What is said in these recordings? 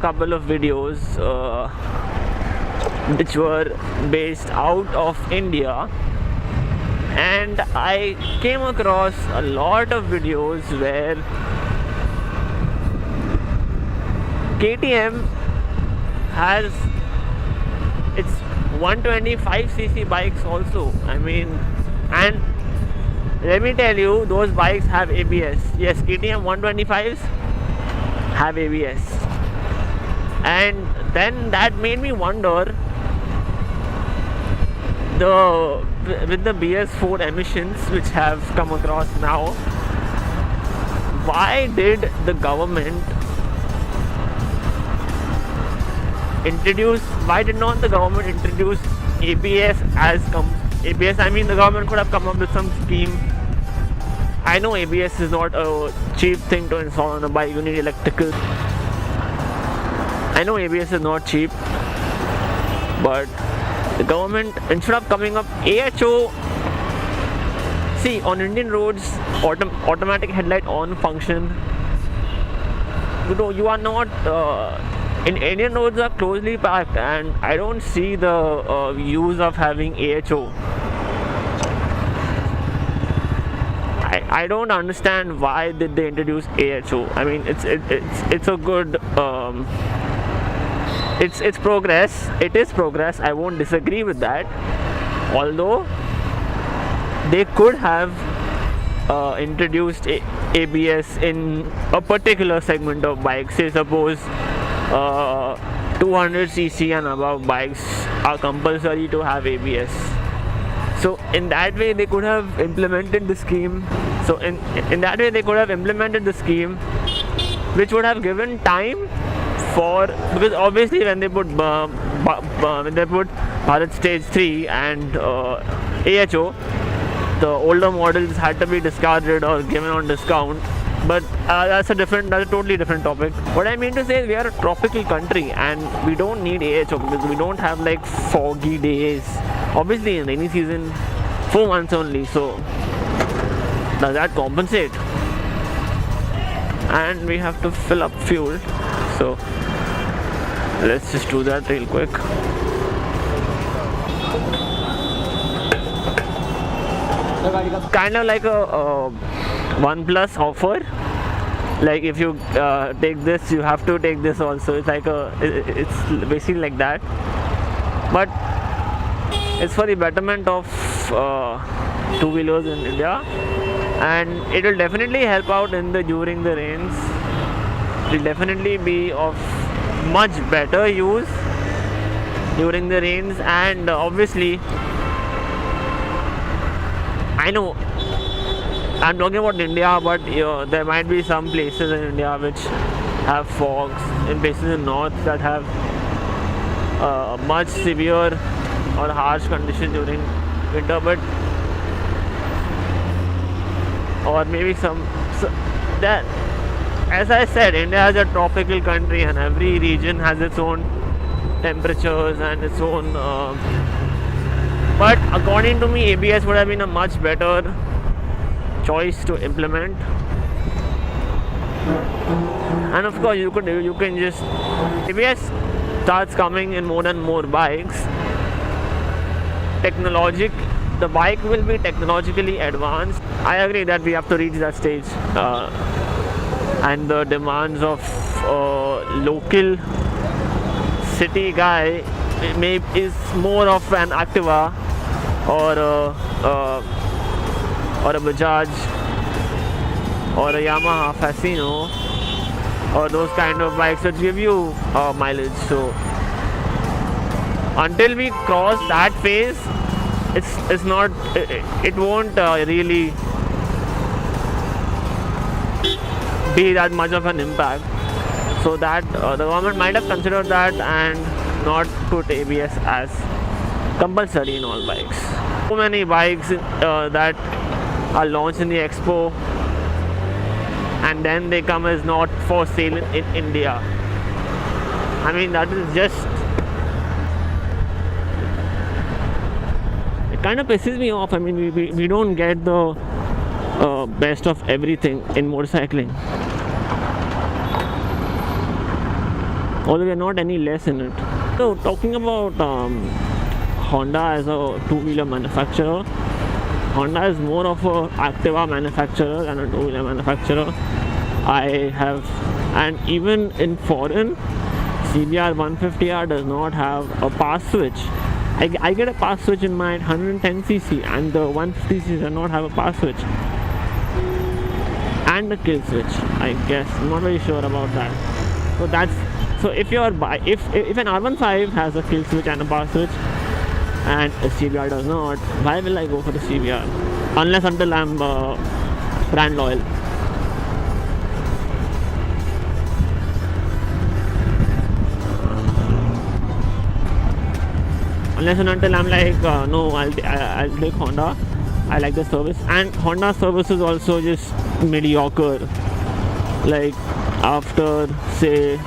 couple of videos which were based out of India, and I came across a lot of videos where KTM has its 125cc bikes also. I mean, and let me tell you, those bikes have ABS. Yes, KTM 125s have ABS. And then that made me wonder, with the BS4 emissions which have come across now, why did the government not the government introduce ABS ABS? I mean, the government could have come up with some scheme. I know ABS is not a cheap thing to install on a bike. You need electrical. I know ABS is not cheap, but the government, instead of coming up AHO, see, on Indian roads, automatic headlight on function. You are not in Indian roads are closely packed, and I don't see the use of having AHO. I don't understand why did they introduce AHO. I mean, it's a good it's progress. It is progress. I won't disagree with that. Although they could have introduced ABS in a particular segment of bikes. Say suppose 200cc and above bikes are compulsory to have ABS. So in that way they could have implemented the scheme. Which would have given time for, because obviously when they put Bharat Stage 3 and AHO, the older models had to be discarded or given on discount. But that's a totally different topic. What I mean to say is, we are a tropical country and we don't need AHO because we don't have like foggy days. Obviously in rainy season, 4 months only, so does that compensate? And we have to fill up fuel, so let's just do that real quick. Kind of like a OnePlus offer. Like if you take this, you have to take this also. It's like it's basically like that, but it's for the betterment of two-wheelers in India, and it will definitely help out during the rains. It will definitely be of much better use during the rains. And obviously, I know I'm talking about India, but there might be some places in India which have fogs, in places in north that have much severe or harsh conditions during winter, but or maybe that, as I said, India is a tropical country and every region has its own temperatures and its own but according to me, ABS would have been a much better choice to implement. And of course, you can just, ABS starts coming in more and more bikes. The bike will be technologically advanced. I agree that we have to reach that stage, and the demands of local city guy is more of an Activa or a Bajaj or a Yamaha Fascino or those kind of bikes that give you mileage. So until we cross that phase, it won't really be that much of an impact. So that the government might have considered that and not put ABS as compulsory in all bikes. So many bikes that are launched in the expo and then they come as not for sale in India. I mean, that is just, it kind of pisses me off. I mean, we don't get the best of everything in motorcycling. although we are not any less in it. So talking about Honda as a two-wheeler manufacturer, Honda is more of a Activa manufacturer than a two-wheeler manufacturer. I have, and even in foreign, CBR 150R does not have a pass switch. I get a pass switch in my 110cc, and the 150cc does not have a pass switch and a kill switch. I guess I'm not very sure about that. So if you're if an R15 has a kill switch and a pass switch, and a CBR does not, why will I go for the CBR? Unless until I'm brand loyal. Unless and until I'm like, no, I'll take Honda. I like the service, and Honda service is also just mediocre. Like after say,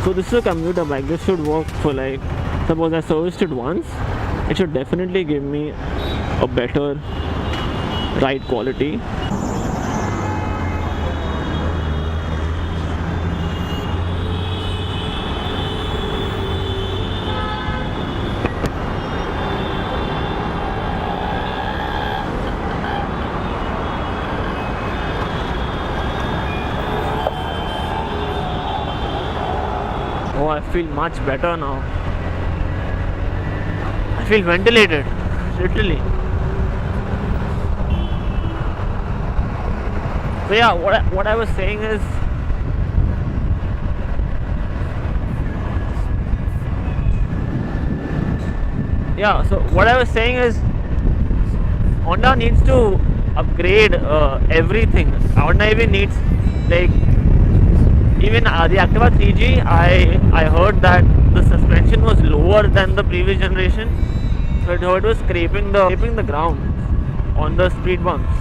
so this is a commuter bike. This should work for like, suppose I serviced it once, it should definitely give me a better ride quality. Oh, I feel much better now. I feel ventilated, literally. So yeah, what I was saying is, Honda needs to upgrade everything. Honda even needs, like, even the Activa 3G, I heard that the suspension was lower than the previous generation, so it was scraping the ground on the speed bumps.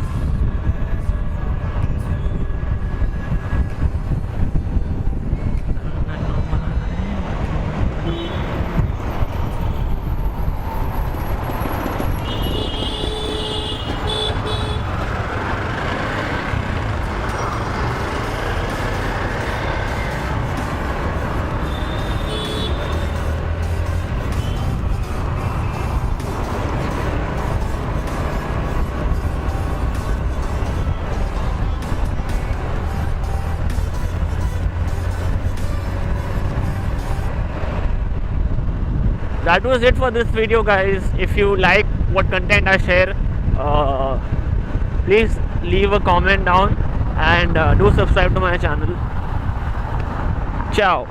That was it for this video, guys. If you like what content I share, please leave a comment down and do subscribe to my channel. Ciao.